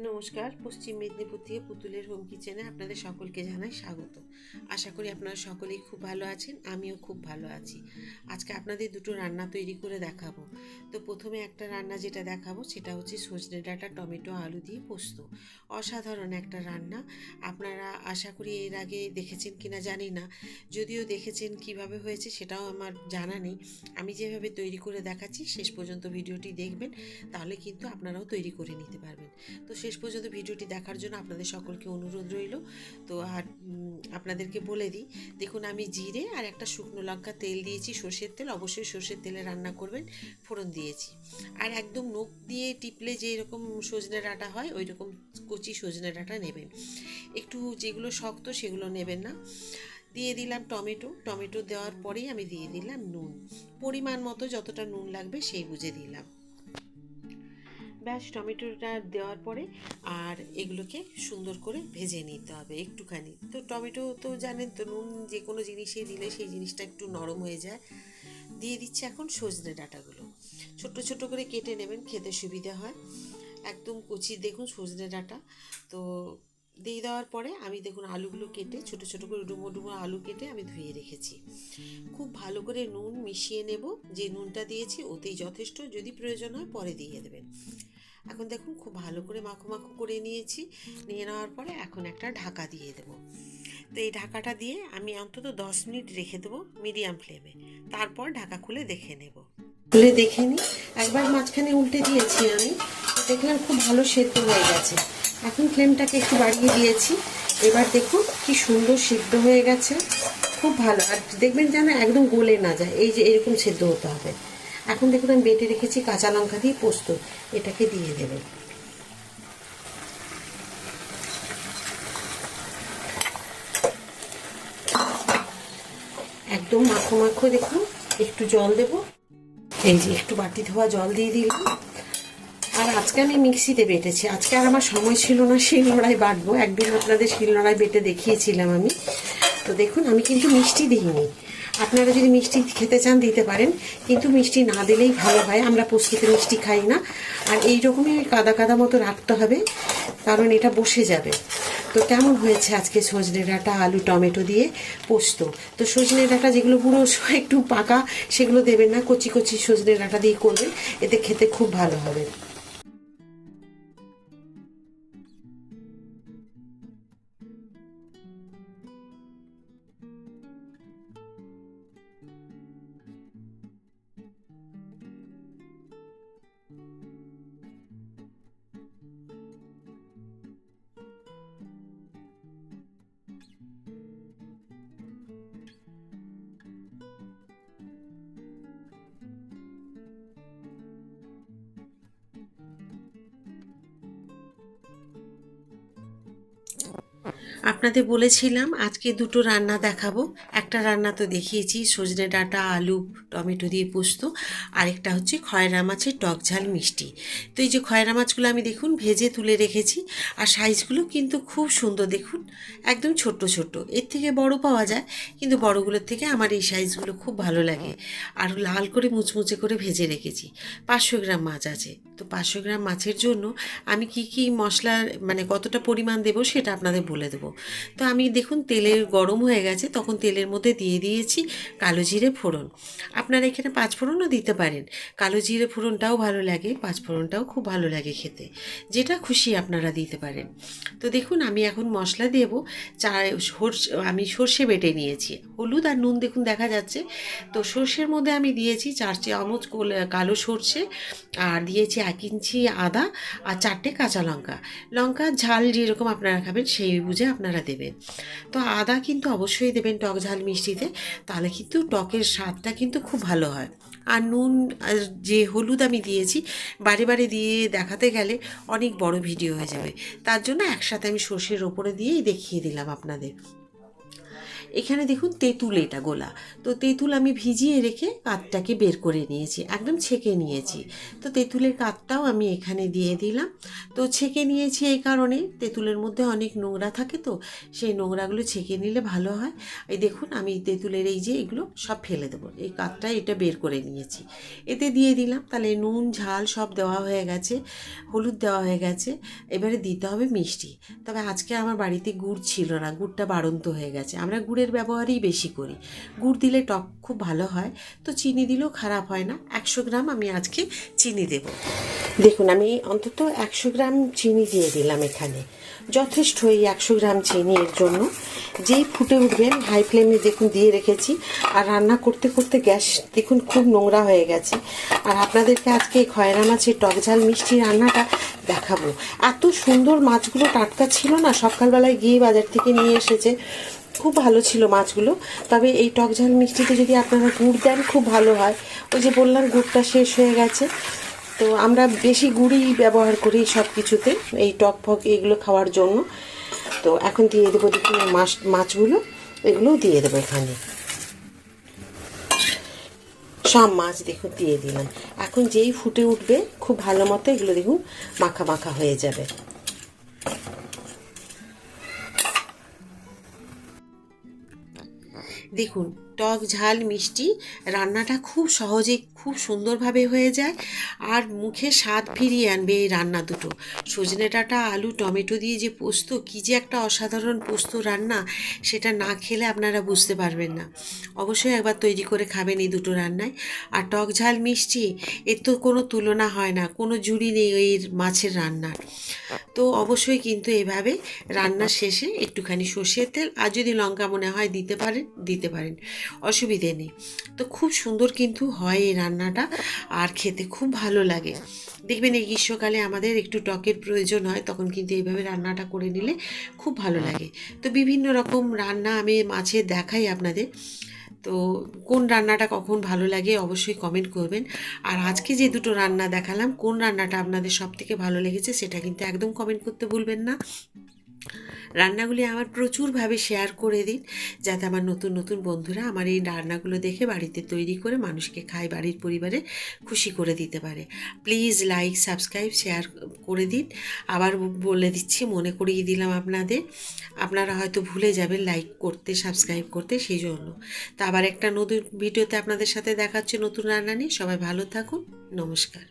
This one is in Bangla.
নমস্কার। পশ্চিম মেদিনীপুর থেকে পুতুলের হোম কিচেনে আপনাদের সকলকে জানাই স্বাগত। আশা করি আপনারা সকলেই খুব ভালো আছেন, আমিও খুব ভালো আছি। আজকে আপনাদের দুটো রান্না তৈরি করে দেখাবো। তো প্রথমে একটা রান্না যেটা দেখাবো সেটা হচ্ছে সজনে ডাঁটা টমেটো আলু দিয়ে পোস্ত। অসাধারণ একটা রান্না। আপনারা আশা করি এর আগে দেখেছেন কিনা জানি না, যদিও দেখেছেন কিভাবে হয়েছে সেটাও আমার জানা নেই। আমি যেভাবে তৈরি করে দেখাচ্ছি শেষ পর্যন্ত ভিডিওটি দেখবেন, তাহলে কিন্তু আপনারাও তৈরি করে নিতে পারবেন। তো শেষ পর্যন্ত ভিডিওটি দেখার জন্য আপনাদের সকলকে অনুরোধ রইল। তো আর আপনাদেরকে বলে দিই, দেখুন আমি জিরে আর একটা শুকনো লঙ্কা তেল দিয়েছি, সর্ষের তেল, অবশ্যই সর্ষের তেলে রান্না করবেন, ফোড়ন দিয়েছি। আর একদম নখ দিয়ে টিপলে যে এরকম সজনে ডাঁটা হয় ওই রকম কচি সজনে ডাঁটা নেবেন, একটু যেগুলো শক্ত সেগুলো নেবেন না। দিয়ে দিলাম টমেটো, টমেটো দেওয়ার পরেই আমি দিয়ে দিলাম নুন, পরিমাণ মতো যতটা নুন লাগবে সেই বুঝে দিলাম। ব্যাস টমেটোটা দেওয়ার পরে আর এগুলোকে সুন্দর করে ভেজে নিতে হবে একটুখানি। তো টমেটো তো জানেন তো, নুন যে কোনো জিনিসে দিলে সেই জিনিসটা একটু নরম হয়ে যায়। দিয়ে দিচ্ছি এখন সজনে ডাঁটাগুলো, ছোট ছোট করে কেটে নেবেন, খেতে সুবিধা হয়। একদম কচি দেখুন সজনে ডাঁটা। তো দিয়ে দেওয়ার পরে আমি দেখুন আলুগুলো কেটে ছোট ছোট করে ডুমো ডুমো আলু কেটে আমি ধুয়ে রেখেছি। খুব ভালো করে নুন মিশিয়ে নেব, যে নুনটা দিয়েছি ওতেই যথেষ্ট, যদি প্রয়োজন হয় পরে দিয়ে দেবেন। এখন দেখুন খুব ভালো করে মাখো মাখো করে নিয়েছি। নিয়ে নেওয়ার পরে এখন একটা ঢাকা দিয়ে দেবো। তো এই ঢাকাটা দিয়ে আমি অন্তত 10 মিনিট রেখে দেবো মিডিয়াম ফ্লেমে, তারপর ঢাকা খুলে দেখে নেব। খুলে দেখে নিই, একবার মাঝখানে উল্টে দিয়েছি আমি, দেখলাম খুব ভালো সেদ্ধ হয়ে গেছে। এখন ফ্লেমটাকে একটু বাড়িয়ে দিয়েছি। এবার দেখুন কি সুন্দর সিদ্ধ হয়ে গেছে, খুব ভালো। আর দেখবেন যেন একদম গলে না যায়, এই যে এরকম সেদ্ধ হতে হবে। এখন দেখুন আমি বেটে রেখেছি কাঁচা লঙ্কা দিয়ে পোস্ত, এটাকে দিয়ে দেবে। একদম মাখো মাখো, দেখুন একটু জল দেব, এই যে একটু বাটি ধোয়া জল দিয়ে দিলাম। আর আজকে আমি মিক্সিতে বেটেছি, আজকে আর আমার সময় ছিল না শিলনোড়ায় বাটবো। একদিন আপনাদের শিলনোড়ায় বেটে দেখিয়েছিলাম আমি। তো দেখুন আমি কিন্তু মিষ্টি দিইনি, আপনারা যদি মিষ্টি খেতে চান দিতে পারেন, কিন্তু মিষ্টি না দিলেই ভালো হয়, আমরা পোস্ততে মিষ্টি খাই না। আর এইরকমই কাদা কাদা মতো রাখতে হবে, কারণ এটা বসে যাবে। তো কেমন হয়েছে আজকে সজনে ডাঁটা আলু টমেটো দিয়ে পোস্ত। তো সজনে ডাঁটা যেগুলো পুরো একটু পাকা সেগুলো দেবেন না, কচি কচি সজনে ডাঁটা দিয়ে করবেন, এতে খেতে খুব ভালো হবে। আপনাদের বলেছিলাম আজকে দুটো রান্না দেখাবো। একটা রান্না তো দেখিয়েছি সজনে ডাঁটা আলু টমেটো দিয়ে পোস্ত, আরেকটা হচ্ছে খয়রা মাছের টক ঝাল মিষ্টি। তো এই যে খয়রা মাছগুলো আমি দেখুন ভেজে তুলে রেখেছি, আর সাইজগুলো কিন্তু খুব সুন্দর, দেখুন একদম ছোট ছোট, এর থেকে বড় পাওয়া যায় কিন্তু বড়গুলোর থেকে আমার এই সাইজগুলো খুব ভালো লাগে। আর লাল করে মুচমুচে করে ভেজে রেখেছি। 500 গ্রাম মাছ আছে। তো 500 গ্রাম মাছের জন্য আমি কি কি মশলা মানে কতটা পরিমাণ দেবো সেটা আপনাদের বলে দেবো। তো আমি দেখুন তেলের গরম হয়ে গেছে, তখন তেলের মধ্যে দিয়ে দিয়েছি কালো জিরে ফোড়ন। আপনারা এখানে 5 ফোড়নও দিতে পারেন, কালো জিরে ফোড়নটাও ভালো লাগে, 5 ফোড়নটাও খুব ভালো লাগে খেতে, যেটা খুশি আপনারা দিতে পারেন। তো দেখুন আমি এখন মশলা দেবো। আমি সর্ষে বেটে নিয়েছি, হলুদ আর নুন দেখুন দেখা যাচ্ছে। তো সর্ষের মধ্যে আমি দিয়েছি 4 চামচ কালো সর্ষে, আর দিয়েছি 1 ইঞ্চি আদা, আর 4টে কাঁচা লঙ্কা। লঙ্কার ঝাল যেরকম আপনারা খাবেন সেই বুঝে আপনারা দেবেন। তো আদা কিন্তু অবশ্যই দেবেন টক ঝাল মিষ্টিতে, তাহলে কিন্তু টকের স্বাদটা কিন্তু খুব ভালো হয়। আর নুন আর যে হলুদ আমি দিয়েছি, বারে বারে দিয়ে দেখাতে গেলে অনেক বড় ভিডিও হয়ে যাবে, তার জন্য একসাথে আমি সর্ষের ওপরে দিয়েই দেখিয়ে দিলাম আপনাদের। এখানে দেখুন তেঁতুল, এটা গোলা। তো তেঁতুল আমি ভিজিয়ে রেখে কাঠটাকে বের করে নিয়েছি, একদম ছেঁকে নিয়েছি। তো তেঁতুলের কাঠটাও আমি এখানে দিয়ে দিলাম। তো ছেঁকে নিয়েছি এই কারণে, তেঁতুলের মধ্যে অনেক নোংরা থাকে, তো সেই নোংরাগুলো ছেঁকে নিলে ভালো হয়। এই দেখুন আমি তেঁতুলের এই যে এগুলো সব ফেলে দেবো, এই কাঠটা এটা বের করে নিয়েছি, এতে দিয়ে দিলাম। তাহলে নুন ঝাল সব দেওয়া হয়ে গেছে, হলুদ দেওয়া হয়ে গেছে। এবারে দিতে হবে মিষ্টি। তবে আজকে আমার বাড়িতে গুড় ছিল না, গুড়টা বাড়ন্ত হয়ে গেছে। আমরা গুড়ের ব্যবহারই বেশি করি, গুড় দিলে টক খুব ভালো হয়। তো চিনি দিলেও খারাপ হয় না। 100 গ্রাম আমি আজকে চিনি দেব। দেখুন আমি অন্তত 100 গ্রাম চিনি দিয়ে দিলাম এখানে, যথেষ্ট এই 100 গ্রাম চিনি এর জন্য। যেই ফুটে উঠবেন হাই ফ্লেমে দেখুন দিয়ে রেখেছি, আর রান্না করতে করতে গ্যাস দেখুন খুব নোংরা হয়ে গেছে। আর আপনাদেরকে আজকে খয়রা মাছের টক ঝাল মিষ্টি রান্নাটা দেখাবো। এত সুন্দর, মাছগুলো টাটকা ছিল না, সকালবেলায় গিয়ে বাজার থেকে নিয়ে এসেছে, খুব ভালো ছিল মাছগুলো। তবে এই টক ঝাল মিষ্টিতে যদি আপনারা গুড় দেন খুব ভালো হয়। ওই যে বললাম গুড়টা শেষ হয়ে গেছে, তো আমরা বেশি গুড়ই ব্যবহার করি সব কিছুতে, এই টক ফক এগুলো খাওয়ার জন্য। তো এখন দিয়ে দেবো দেখুন মাছগুলো, এগুলোও দিয়ে দেবো এখানে। সব মাছ দেখুন দিয়ে দিলাম। এখন যেই ফুটে উঠবে খুব ভালো মতো এগুলো দেখুন মাখা মাখা হয়ে যাবে। দেখুন টক ঝাল মিষ্টি রান্নাটা খুব সহজে খুব সুন্দরভাবে হয়ে যায়, আর মুখে স্বাদ ফিরিয়ে আনবে এই রান্না দুটো। সজনে ডাঁটা আলু টমেটো দিয়ে যে পোস্ত, কী যে একটা অসাধারণ পোস্ত রান্না, সেটা না খেলে আপনারা বুঝতে পারবেন না। অবশ্যই একবার তৈরি করে খাবেন এই দুটো রান্নায়। আর টক ঝাল মিষ্টি এর তো কোনো তুলনা হয় না, কোনো জুড়ি নেই এই মাছের রান্নার। তো অবশ্যই কিন্তু এভাবে রান্নার শেষে একটুখানি সর্ষের তেল আর যদি লঙ্কা মনে হয় দিতে পারেন, অসুবিধে নেই। তো খুব সুন্দর কিন্তু হয় এই রান্নাটা, আর খেতে খুব ভালো লাগে। দেখবেন এই গ্রীষ্মকালে আমাদের একটু টকের প্রয়োজন হয়, তখন কিন্তু এইভাবে রান্নাটা করে নিলে খুব ভালো লাগে। তো বিভিন্ন রকম রান্না আমি মাছের দেখাই আপনাদের। তো কোন রান্নাটা কখন ভালো লাগে অবশ্যই কমেন্ট করবেন। আর আজকে যে দুটো রান্না দেখালাম, কোন রান্নাটা আপনাদের সবথেকে ভালো লেগেছে সেটা কিন্তু একদম কমেন্ট করতে ভুলবেন না। রান্নাগুলি আমার প্রচুরভাবে শেয়ার করে দিন, যাতে আমার নতুন নতুন বন্ধুরা আমার এই রান্নাগুলো দেখে বাড়িতে তৈরি করে মানুষকে খায়, বাড়ির পরিবারে খুশি করে দিতে পারে। প্লিজ লাইক সাবস্ক্রাইব শেয়ার করে দিন। আবার বলে দিচ্ছি, মনে করিয়ে দিলাম আপনাদের, আপনারা হয়তো ভুলে যাবেন লাইক করতে সাবস্ক্রাইব করতে, সেই জন্য। তা আবার একটা নতুন ভিডিওতে আপনাদের সাথে দেখা হচ্ছে নতুন রান্না নিয়ে। সবাই ভালো থাকুন, নমস্কার।